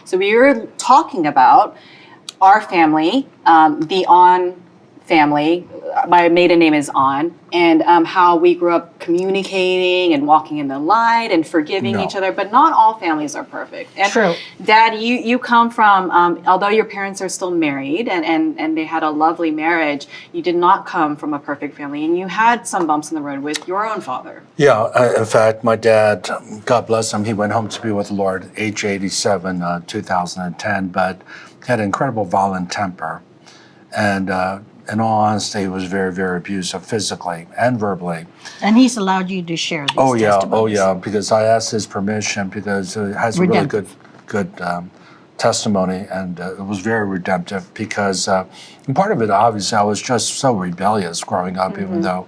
So we were talking about our family, the Ahn family. My maiden name is Ahn, and how we grew up communicating and walking in the light and forgiving each other. But not all families are perfect. And True. Dad, you come from, although your parents are still married and they had a lovely marriage, you did not come from a perfect family, and you had some bumps in the road with your own father. Yeah, in fact, my dad, God bless him, he went home to be with the Lord, age 87, 2010, but had an incredible violent temper. And in all honesty, he was very, very abusive physically and verbally. And he's allowed you to share these testimonies. Because I asked his permission because it has a really good testimony, and it was very redemptive because, and part of it, obviously, I was just so rebellious growing up, even though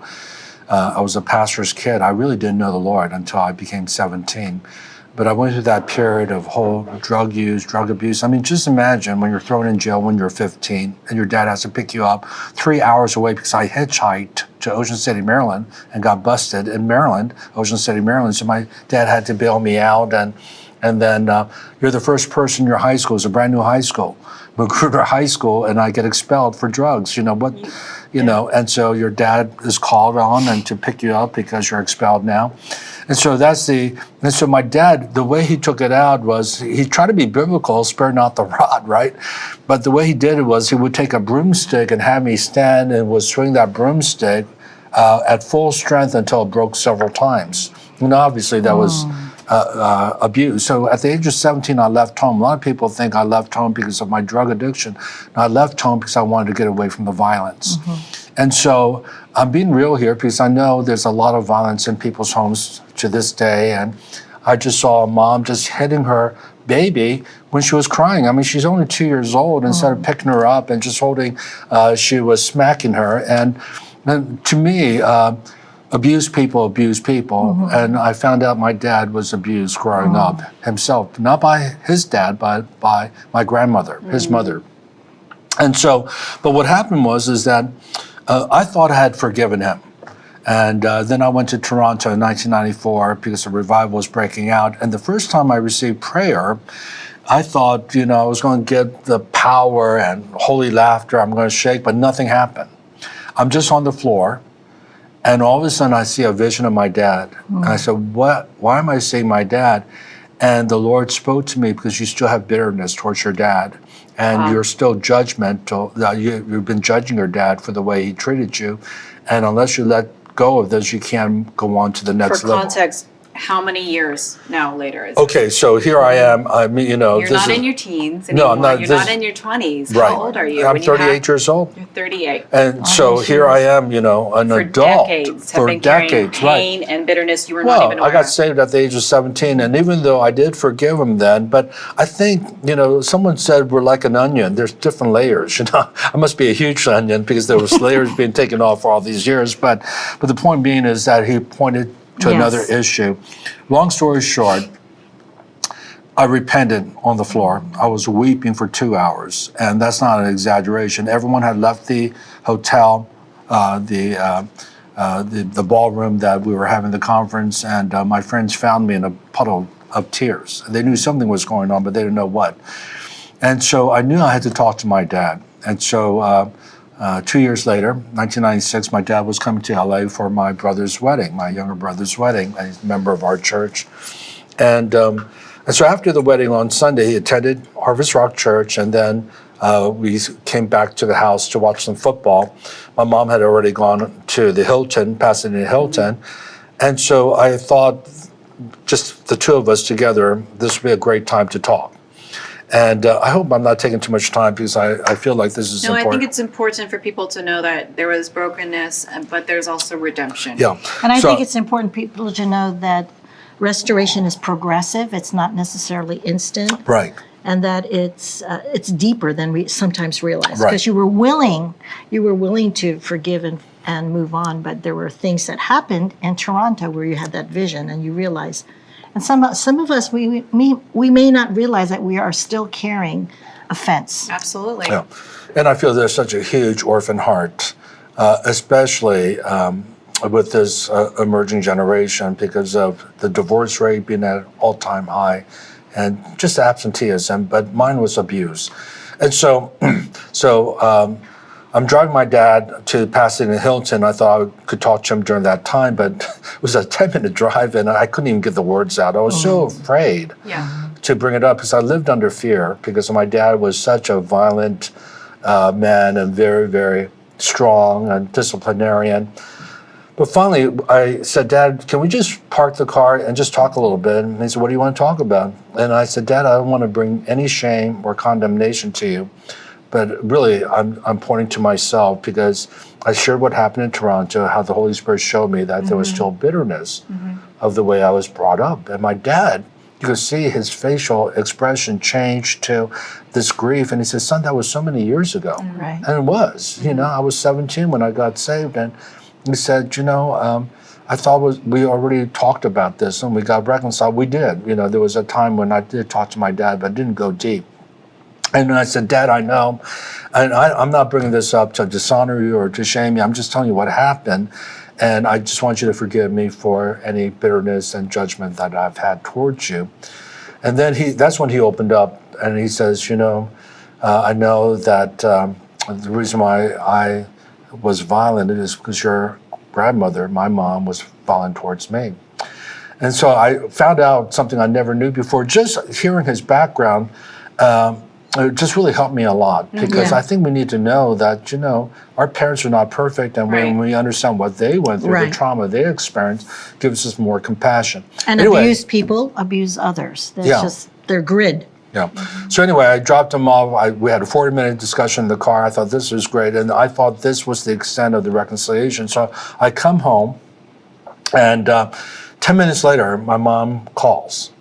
I was a pastor's kid. I really didn't know the Lord until I became 17. But I went through that period of whole drug use, drug abuse. I mean, just imagine when you're thrown in jail when you're 15 and your dad has to pick you up 3 hours away because I hitchhiked to Ocean City, Maryland, and got busted in Maryland, Ocean City, Maryland. So my dad had to bail me out. And then you're the first person in your high school. It's a brand new high school, Magruder High School, and I get expelled for drugs. You know what? You know, and so your dad is called on and to pick you up because you're expelled now. And so and so my dad, the way he took it out was he tried to be biblical, spare not the rod, right? But the way he did it was he would take a broomstick and have me stand and would swing that broomstick at full strength until it broke several times. And obviously that was abuse. So at the age of 17, I left home. A lot of people think I left home because of my drug addiction. No, I left home because I wanted to get away from the violence. And so I'm being real here because I know there's a lot of violence in people's homes to this day. And I just saw a mom just hitting her baby when she was crying. I mean, she's only 2 years old. Instead of picking her up and just holding, she was smacking her. And to me, abused people abuse people. And I found out my dad was abused growing up himself, not by his dad, but by my grandmother, his mother. And so, but what happened is that I thought I had forgiven him. And then I went to Toronto in 1994 because the revival was breaking out. And the first time I received prayer, I thought, you know, I was going to get the power and holy laughter. I'm going to shake, but nothing happened. I'm just on the floor. And all of a sudden I see a vision of my dad. And I said, why am I seeing my dad? And the Lord spoke to me because you still have bitterness towards your dad. And you're still judgmental. You've been judging your dad for the way he treated you. And unless you let go of this, you can't go on to the next level. For context, how many years now later is Okay, so here I am. I mean, you know, you're not in your teens anymore. No, I'm not. You're not in your 20s. Right. How old are you? I'm 38 years old. You're 38. And so here I am, you know, an adult. For decades, pain and bitterness you were not even aware I got saved at the age of 17, and even though I did forgive him then, but I think, you know, someone said we're like an onion. There's different layers, you know. I must be a huge onion because there was layers being taken off for all these years. But the point being is that he pointed to another issue. Long story short, I repented on the floor. I was weeping for 2 hours, and that's not an exaggeration. Everyone had left the hotel, the ballroom that we were having the conference, and my friends found me in a puddle of tears. They knew something was going on, but they didn't know what. And so I knew I had to talk to my dad. And so 2 years later, 1996, my dad was coming to LA for my brother's wedding, my younger brother's wedding. He's a member of our church. And so after the wedding on Sunday, he attended Harvest Rock Church, and then we came back to the house to watch some football. My mom had already gone to the Hilton, Pasadena Hilton. And so I thought, just the two of us together, this would be a great time to talk. And I hope I'm not taking too much time because I feel like this is important. No, I think it's important for people to know that there was brokenness, but there's also redemption. Yeah. And I think it's important for people to know that restoration is progressive. It's not necessarily instant. Right. And that it's deeper than we sometimes realize. Right. Because you were willing to forgive and move on, but there were things that happened in Toronto where you had that vision and you realized. And some of us, we may not realize that we are still carrying offense. Absolutely. Yeah. And I feel there's such a huge orphan heart, especially with this emerging generation because of the divorce rate being at an all-time high, and just absenteeism, but mine was abuse. And so, I'm driving my dad to Pasadena Hilton. I thought I could talk to him during that time, but it was a 10-minute drive, and I couldn't even get the words out. I was so afraid to bring it up because I lived under fear because my dad was such a violent man and very, very strong and disciplinarian. But finally, I said, Dad, can we just park the car and just talk a little bit? And he said, what do you want to talk about? And I said, Dad, I don't want to bring any shame or condemnation to you. But really, I'm pointing to myself because I shared what happened in Toronto, how the Holy Spirit showed me that there was still bitterness of the way I was brought up. And my dad, you could see his facial expression change to this grief. And he said, son, that was so many years ago. Right. And it was. I was 17 when I got saved. And he said, I thought we already talked about this and we got reconciled. We did. There was a time when I did talk to my dad, but didn't go deep. And I said, Dad, I know, and I'm not bringing this up to dishonor you or to shame you. I'm just telling you what happened. And I just want you to forgive me for any bitterness and judgment that I've had towards you. And then that's when he opened up and he says, I know that the reason why I was violent is because your grandmother, my mom, was violent towards me. And so I found out something I never knew before. Just hearing his background, it just really helped me a lot because I think we need to know that, our parents are not perfect. And when we understand what they went through, the trauma they experienced, gives us more compassion. And abused people abuse others. That's just their grid. Yeah. So anyway, I dropped him off. We had a 40-minute discussion in the car. I thought this was great. And I thought this was the extent of the reconciliation. So I come home and 10 minutes later, my mom calls.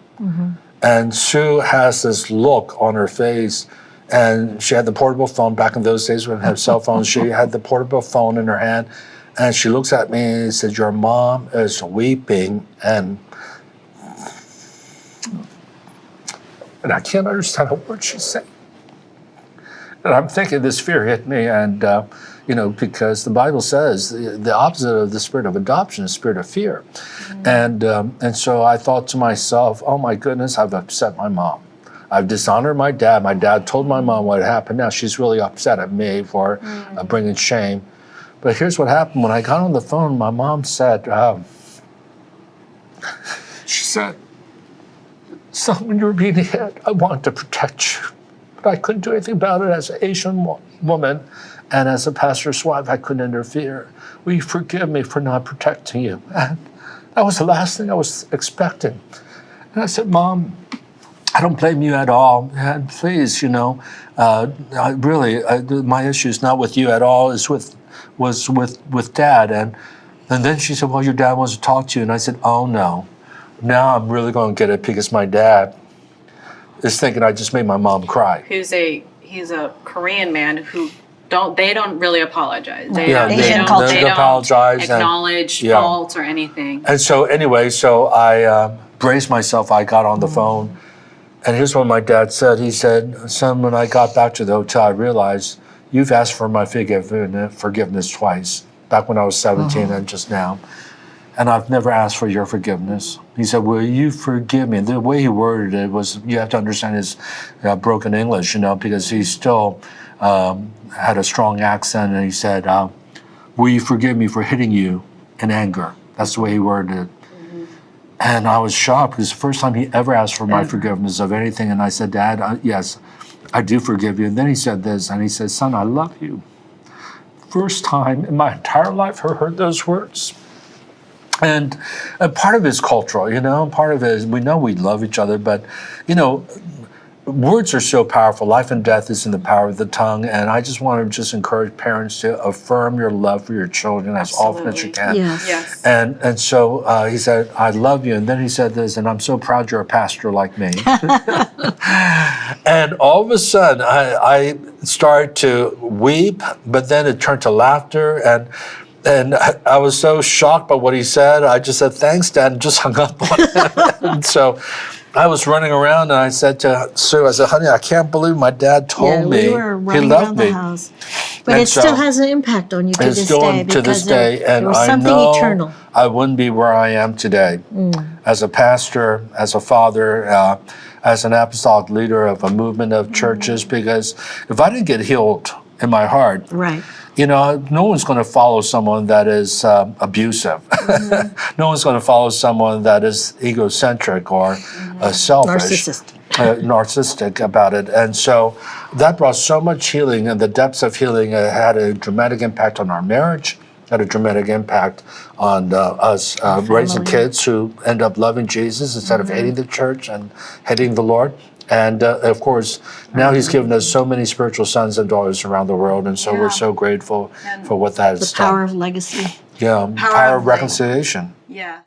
And Sue has this look on her face, and she had the portable phone. Back in those days, we didn't have cell phones. She had the portable phone in her hand, and she looks at me and says, your mom is weeping, and I can't understand a word she's saying. And I'm thinking this fear hit me, and because the Bible says the opposite of the spirit of adoption is spirit of fear. And so I thought to myself, oh my goodness, I've upset my mom. I've dishonored my dad. My dad told my mom what happened. Now she's really upset at me for bringing shame. But here's what happened. When I got on the phone, my mom said, she said, son, when you were being hit, I wanted to protect you. But I couldn't do anything about it as an Asian woman. And as a pastor's wife, I couldn't interfere. Will you forgive me for not protecting you? And that was the last thing I was expecting. And I said, Mom, I don't blame you at all. And please, my issue is not with you at all. It's with Dad. And then she said, well, your dad wants to talk to you. And I said, oh, no. Now I'm really going to get it because my dad is thinking I just made my mom cry. He's a Korean man who they don't really apologize. They Asian don't culture. they don't apologize acknowledge faults or anything. And so anyway, I braced myself. I got on the phone, and here's what my dad said. He said, son, when I got back to the hotel, I realized you've asked for my forgiveness twice, back when I was 17 and just now. And I've never asked for your forgiveness. He said, will you forgive me? And the way he worded it was, you have to understand his broken English, because he still had a strong accent. And he said, will you forgive me for hitting you in anger? That's the way he worded it. And I was shocked because the first time he ever asked for my forgiveness of anything. And I said, Dad, yes, I do forgive you. And then he said this, and he said, son, I love you. First time in my entire life I heard those words. And part of it is cultural, part of it is we know we love each other, but, words are so powerful. Life and death is in the power of the tongue. And I just want to encourage parents to affirm your love for your children as often as you can. Yes. And so he said, I love you. And then he said this, and I'm so proud you're a pastor like me. And all of a sudden, I started to weep, but then it turned to laughter. And I was so shocked by what he said. I just said, thanks, Dad, and just hung up on him. And so I was running around, and I said to Sue, I said, honey, I can't believe my dad told me we were he running loved around me. the house. But And it still has an impact on you to it's this still day to this because day, and there was I something know eternal. I wouldn't be where I am today as a pastor, as a father, as an apostolic leader of a movement of churches, because if I didn't get healed in my heart, Right. you know, no one's going to follow someone that is abusive. No one's going to follow someone that is egocentric or selfish. Narcissistic about it. And so that brought so much healing, and the depths of healing had a dramatic impact on our marriage, had a dramatic impact on us raising kids who end up loving Jesus instead of hating the church and hating the Lord. And of course, now he's given us so many spiritual sons and daughters around the world, and so we're so grateful for what that has The power done. of legacy. Yeah, power of reconciliation. Yeah.